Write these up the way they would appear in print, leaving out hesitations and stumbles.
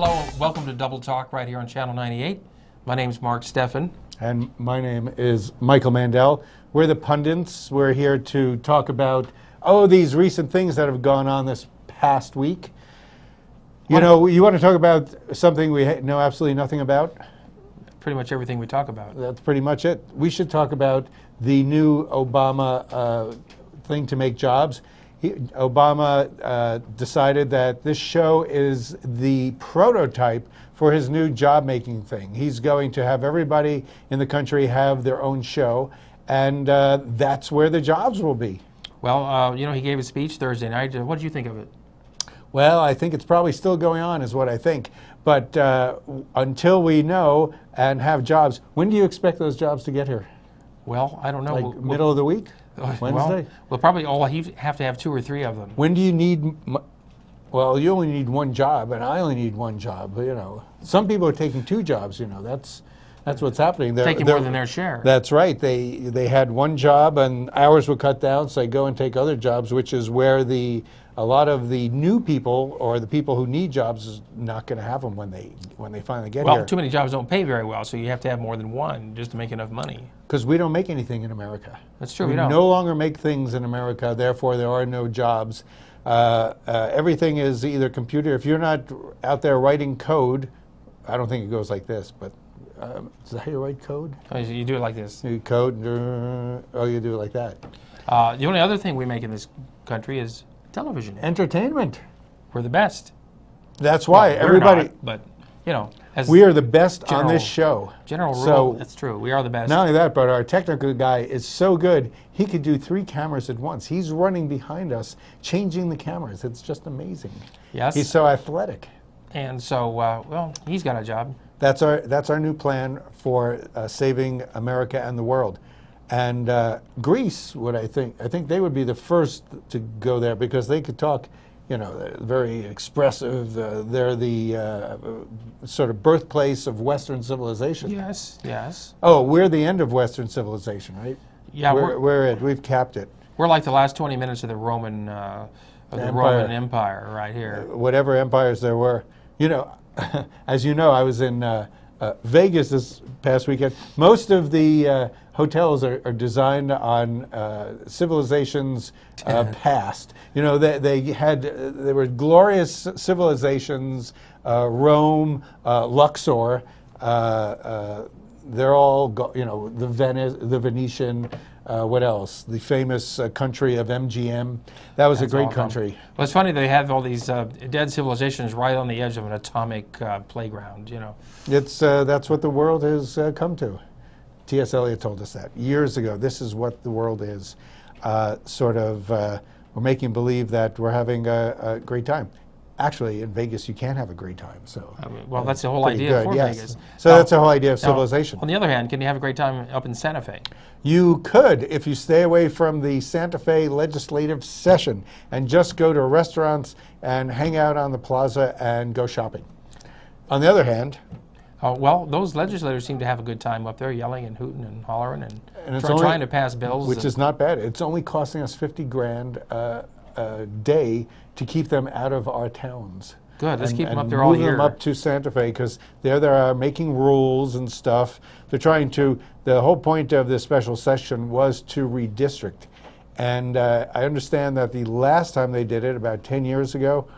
Hello, welcome to Double Talk right here on Channel 98. My name's Mark Steffen. And my name is Michael Mandel. We're the pundits. We're here to talk about, these recent things that have gone on this past week. You know, you want to talk about something we know absolutely nothing about? Pretty much everything we talk about. That's pretty much it. We should talk about the new Obama thing to make jobs. Obama decided that this show is the prototype for his new job-making thing. He's going to have everybody in the country have their own show, and that's where the jobs will be. Well, you know, he gave a speech Thursday night. What did you think of it? Well, I think it's probably still going on, is what I think. But until we know and have jobs, when do you expect those jobs to get here? Well, I don't know. Like middle of the week? Wednesday? Well, probably all have to have 2 or 3 of them. When do you need? Well, you only need one job, and I only need one job. You know, some people are taking 2 jobs. You know, that's what's happening. They're taking more than their share. That's right. They had one job, and hours were cut down, so they go and take other jobs, which is where a lot of the new people or the people who need jobs is not going to have them when they finally get here. Well, too many jobs don't pay very well, so you have to have more than one just to make enough money. Because we don't make anything in America. That's true. We don't. no longer make things in America. Therefore, there are no jobs. Everything is either computer. If you're not out there writing code, I don't think it goes like this, but is that how you write code? Oh, you do it like this. You code, you do it like that. The only other thing we make in this country is television. Entertainment. We're the best. That's why everybody. We're not, but you know, as we are the best on this show. General rule. So, that's true. We are the best. Not only that, but our technical guy is so good. He could do 3 cameras at once. He's running behind us, changing the cameras. It's just amazing. Yes. He's so athletic. And so, well, he's got a job. That's our new plan for saving America and the world. And Greece, I think they would be the first to go there because they could talk, you know, they're very expressive. They're the sort of birthplace of Western civilization. Yes, yes. Oh, we're the end of Western civilization, right? Yeah, we're it. We've capped it. We're like the last 20 minutes of the Roman Roman Empire right here. Whatever empires there were. You know, as you know, I was in Vegas this past weekend. Most of the hotels are designed on civilizations past. You know, they were glorious civilizations. Rome, Luxor. They're all you know, the Venetian. What else? The famous country of MGM. That was a great country. Well, it's funny they have all these dead civilizations right on the edge of an atomic playground. You know, it's that's what the world has come to. T.S. Eliot told us that years ago. This is what the world is. We're making believe that we're having a great time. Actually, in Vegas, you can have a great time. So, well, that's the whole idea for Vegas. So that's the whole idea of civilization. On the other hand, can you have a great time up in Santa Fe? You could, if you stay away from the Santa Fe legislative session and just go to restaurants and hang out on the plaza and go shopping. On the other hand, well, those legislators seem to have a good time up there, yelling and hooting and hollering and trying to pass bills, which is not bad. It's only costing us $50 grand a day to keep them out of our towns. Good. Let's keep them up there all year. Move them up to Santa Fe because there they are making rules and stuff. They're trying to. The whole point of this special session was to redistrict, and I understand that the last time they did it, about 10 years ago,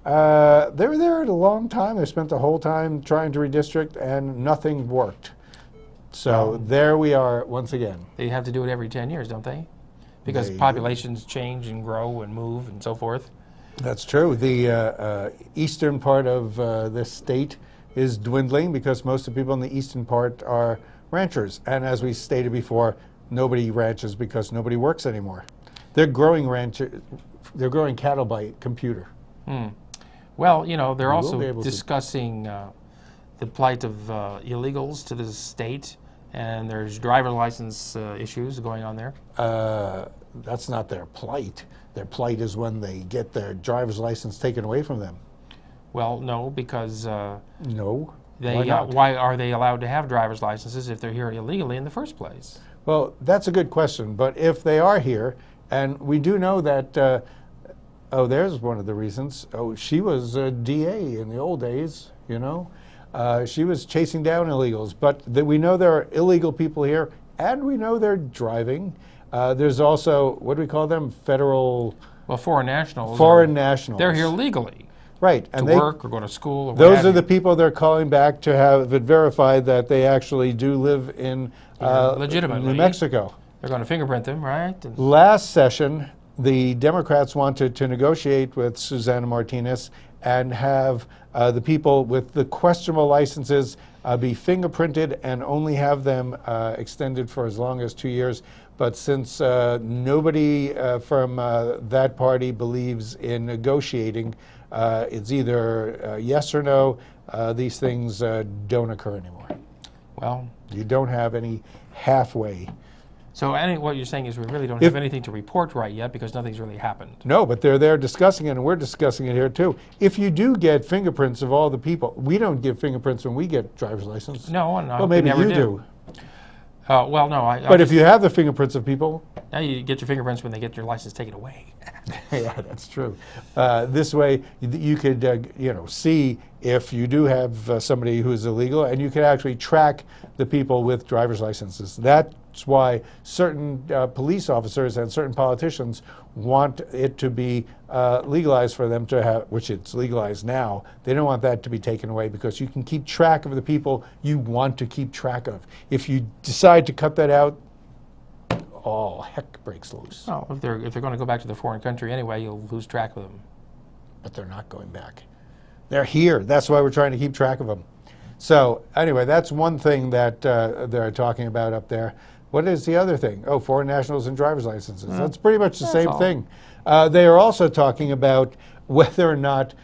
they were there a long time. They spent the whole time trying to redistrict, and nothing worked. So there we are once again. They have to do it every 10 years, don't they? Because populations change and grow and move and so forth. That's true. The eastern part of this state is dwindling because most of the people in the eastern part are ranchers. And as we stated before, nobody ranches because nobody works anymore. They're growing cattle by computer. Well, you know, they're also discussing the plight of illegals to the state, and there's driver license issues going on there. That's not their plight. Their plight is when they get their driver's license taken away from them. Well, no, because no. Why are they allowed to have driver's licenses if they're here illegally in the first place? Well, that's a good question. But if they are here, and we do know that, there's one of the reasons. Oh, she was a DA in the old days. you know. She was chasing down illegals, but we know there are illegal people here, and we know they're driving. There's also, what do we call them? Federal... Well, foreign nationals. Foreign nationals. They're here legally. Right. And to work or go to school or what those are the people they're calling back to have it verified that they actually do live in legitimately. New Mexico. They're going to fingerprint them, right? And last session, the Democrats wanted to negotiate with Susana Martinez and have the people with the questionable licenses be fingerprinted and only have them extended for as long as 2 years. But since nobody from that party believes in negotiating, it's either yes or no. These things don't occur anymore. Well, you don't have any halfway. So what you're saying is we really don't have anything to report right yet because nothing's really happened. No, but they're there discussing it, and we're discussing it here too. If you do get fingerprints of all the people, we don't give fingerprints when we get driver's license. No, no. Well, maybe you do. Well, no. But if you have the fingerprints of people, now you get your fingerprints when they get your license taken away. Yeah, that's true. This way, you could see if you do have somebody who is illegal, and you can actually track the people with driver's licenses. That's why certain police officers and certain politicians want it to be legalized for them to have, which it's legalized now. They don't want that to be taken away because you can keep track of the people you want to keep track of. If you decide to cut that out, all heck breaks loose. Well, if they're going to go back to the foreign country anyway, you'll lose track of them. But they're not going back. They're here. That's why we're trying to keep track of them. So anyway, that's one thing that they're talking about up there. What is the other thing? Oh, foreign nationals and driver's licenses. That's pretty much the same thing. They are also talking about whether or not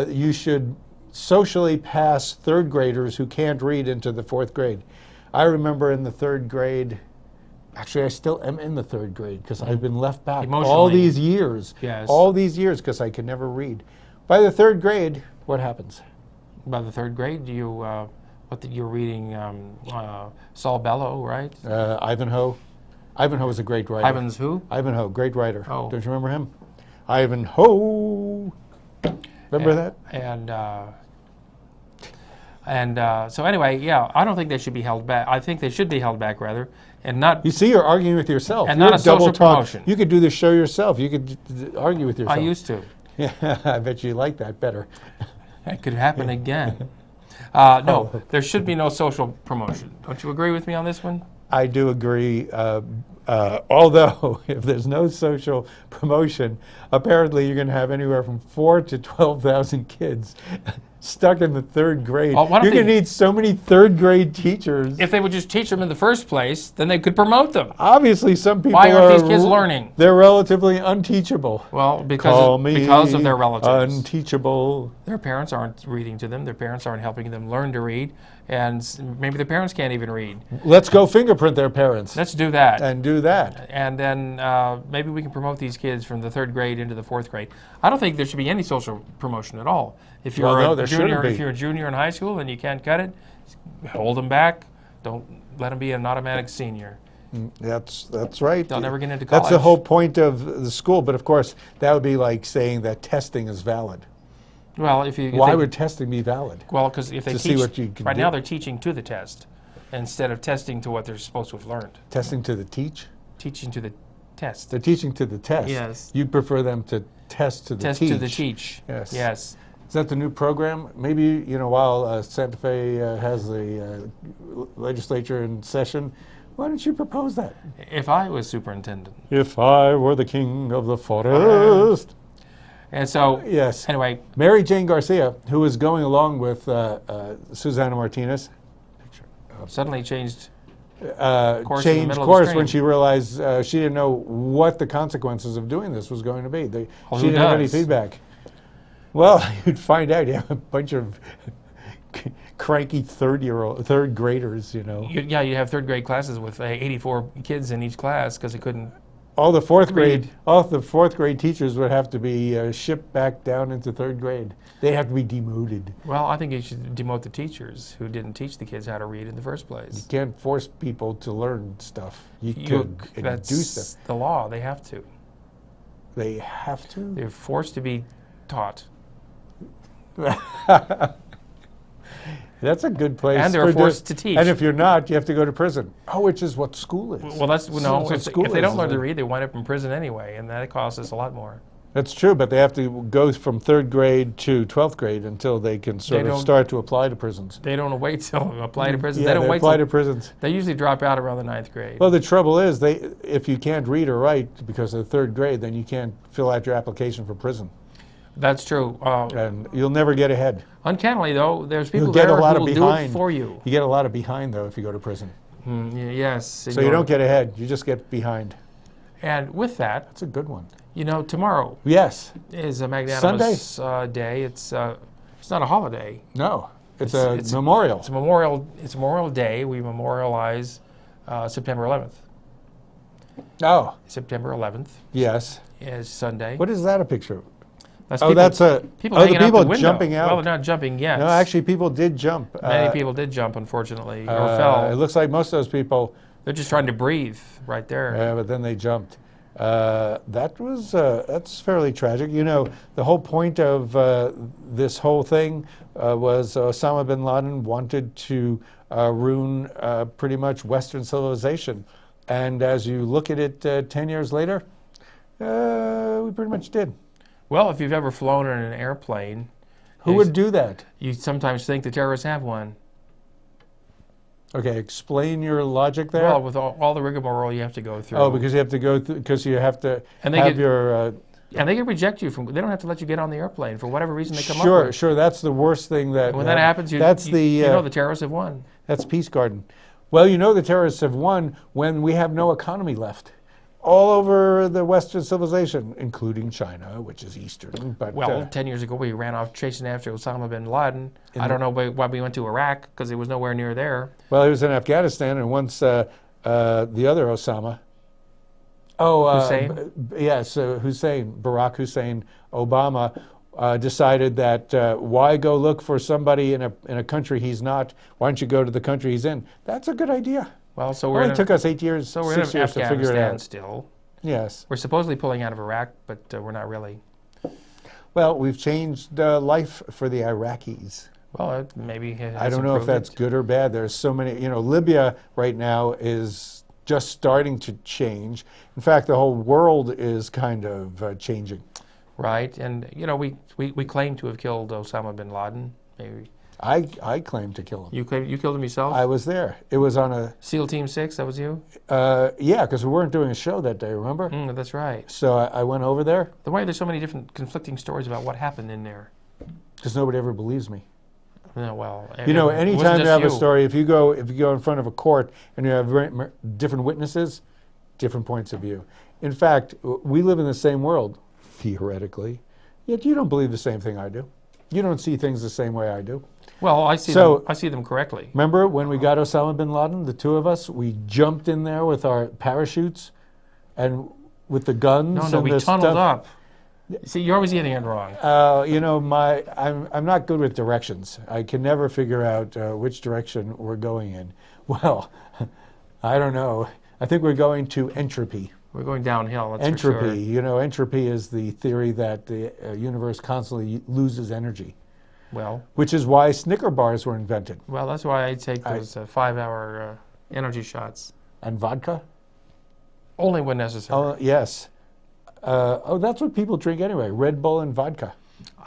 you should socially pass third graders who can't read into the fourth grade. I remember in the third grade, actually I still am in the third grade because I've been left back all these years. Yes. All these years because I could never read. By the third grade, what happens? By the third grade, you're reading Saul Bellow, right? Ivanhoe. Ivanhoe was a great writer. Ivan's who? Ivanhoe, great writer. Oh. Don't you remember him? Ivanhoe. Remember that? So anyway, yeah, I don't think they should be held back. I think they should be held back rather, and not. You see, you're arguing with yourself. And not a social promotion. You could do this show yourself. You could argue with yourself. I used to. Yeah, I bet you like that better. That could happen again. No, there should be no social promotion. Don't you agree with me on this one? I do agree. Although, if there's no social promotion, apparently you're going to have anywhere from 4,000 to 12,000 kids stuck in the third grade. You're going to need so many third grade teachers. If they would just teach them in the first place, then they could promote them. Obviously, some people Why aren't these kids learning? They're relatively unteachable. Well, because of their relatives. Unteachable. Their parents aren't reading to them. Their parents aren't helping them learn to read. And maybe their parents can't even read. Let's go fingerprint their parents. Let's do that. And do that. And then maybe we can promote these kids from the third grade into the fourth grade. I don't think there should be any social promotion at all. If you're if you're a junior in high school and you can't cut it, hold them back. Don't let them be an automatic senior. That's right. They'll never get into college. That's the whole point of the school. But of course, that would be like saying that testing is valid. Well, why would testing be valid? Well, because if they to teach, see what you can right do. now they're teaching to the test instead of testing to what they're supposed to have learned. Testing to the teach? Teaching to the test. They're teaching to the test. Yes. You'd prefer them to test to the test teach. Test to the teach. Yes. Yes. Is that the new program? Maybe, while Santa Fe has the legislature in session, why don't you propose that? If I was superintendent. If I were the king of the forest. And so, yes. Anyway, Mary Jane Garcia, who was going along with Susana Martinez, suddenly changed course when she realized she didn't know what the consequences of doing this was going to be. She didn't have any feedback. Well, you'd find out. You have a bunch of cranky third graders. Yeah, you have third grade classes with 84 kids in each class because they couldn't. All the fourth grade teachers would have to be shipped back down into third grade. They have to be demoted. Well, I think you should demote the teachers who didn't teach the kids how to read in the first place. You can't force people to learn stuff. You could induce them. That's the law. They have to. They have to? They're forced to be taught. That's a good place. And they're forced to teach. And if you're not, you have to go to prison. Oh, which is what school is. Well, that's no. If they don't learn to read, they wind up in prison anyway, and that costs us a lot more. That's true, but they have to go from 3rd grade to 12th grade until they can sort of start to apply to prisons. They don't wait till apply to prisons. Yeah, they don't wait apply to prisons. They usually drop out around the 9th grade. Well, the trouble is, if you can't read or write because of the 3rd grade, then you can't fill out your application for prison. That's true. And you'll never get ahead. Uncannily, though, there's people there who will do it for you. You get a lot of behind, though, if you go to prison. Yes. So you don't get ahead. You just get behind. And with that... That's a good one. You know, tomorrow is a magnanimous day. It's not a holiday. No, it's a memorial. It's a memorial. It's Memorial Day. We memorialize September 11th. Oh. September 11th. Yes. Is Sunday. What is that a picture of? That's people, that's a... People hanging out the window. Jumping out? Well, they're not jumping yet. No, actually, people did jump. Many people did jump, unfortunately, or fell. It looks like most of those people... They're just trying to breathe right there. Yeah, but then they jumped. That's fairly tragic. You know, the whole point of this whole thing was Osama bin Laden wanted to ruin pretty much Western civilization. And as you look at it 10 years later, we pretty much did. Well, if you've ever flown in an airplane... Who would do that? You sometimes think the terrorists have one. Okay, explain your logic there. Well, with all the rigmarole you have to go through. Oh, because you have to go through, because you have to and they can reject you from. They don't have to let you get on the airplane for whatever reason they come up with. Sure. That's the worst thing that. And when that happens, you know the terrorists have won. That's Peace Garden. Well, you know the terrorists have won when we have no economy left. All over the Western civilization, including China, which is Eastern. But, well, 10 years ago, we ran off chasing after Osama bin Laden. I don't know why we went to Iraq, because it was nowhere near there. Well, he was in Afghanistan, and once the other Osama... Hussein? Yes, Hussein, Barack Hussein Obama, decided that why go look for somebody in a country he's not? Why don't you go to the country he's in? That's a good idea. Well, so it took us 8 years, so 6 years to figure it out. Still. Yes. We're supposedly pulling out of Iraq, but we're not really. Well, we've changed life for the Iraqis. Well, maybe I don't know if that's good or bad. There's so many, you know, Libya right now is just starting to change. In fact, the whole world is kind of changing. Right, and you know, we claim to have killed Osama bin Laden. Maybe. I claim to kill him. You killed him yourself? I was there. It was on a... SEAL Team 6, that was you? Yeah, because we weren't doing a show that day, remember? That's right. So I went over there. Why there's so many different conflicting stories about what happened in there? Because nobody ever believes me. No, well... You know, anytime you have a story, if you go in front of a court and you have different witnesses, different points of view. In fact, we live in the same world, theoretically, yet you don't believe the same thing I do. You don't see things the same way I do. Well, I see them correctly. Remember when we got Osama bin Laden, the two of us, we jumped in there with our parachutes and with the guns. No, we tunneled up. See, you're always getting it wrong. You know, I'm not good with directions. I can never figure out which direction we're going in. Well, I don't know. I think we're going to entropy. We're going downhill, that's entropy. For sure. You know, entropy is the theory that the universe constantly loses energy. Well, which is why Snicker bars were invented. Well, that's why I take those 5-hour energy shots. And vodka? Only when necessary. Oh, yes. That's what people drink anyway, Red Bull and vodka.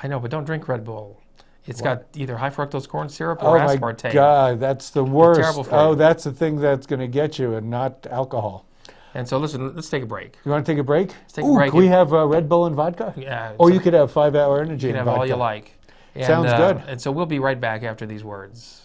I know, but don't drink Red Bull. It's got either high fructose corn syrup or aspartame. Oh my God, that's the worst. It's terrible for you. That's the thing that's going to get you and not alcohol. And so listen, let's take a break. You want to take a break? Let's take a break. Can we have Red Bull and vodka? Yeah. Or you could have 5-hour energy and vodka. You can have all you like. Sounds good. And so we'll be right back after these words.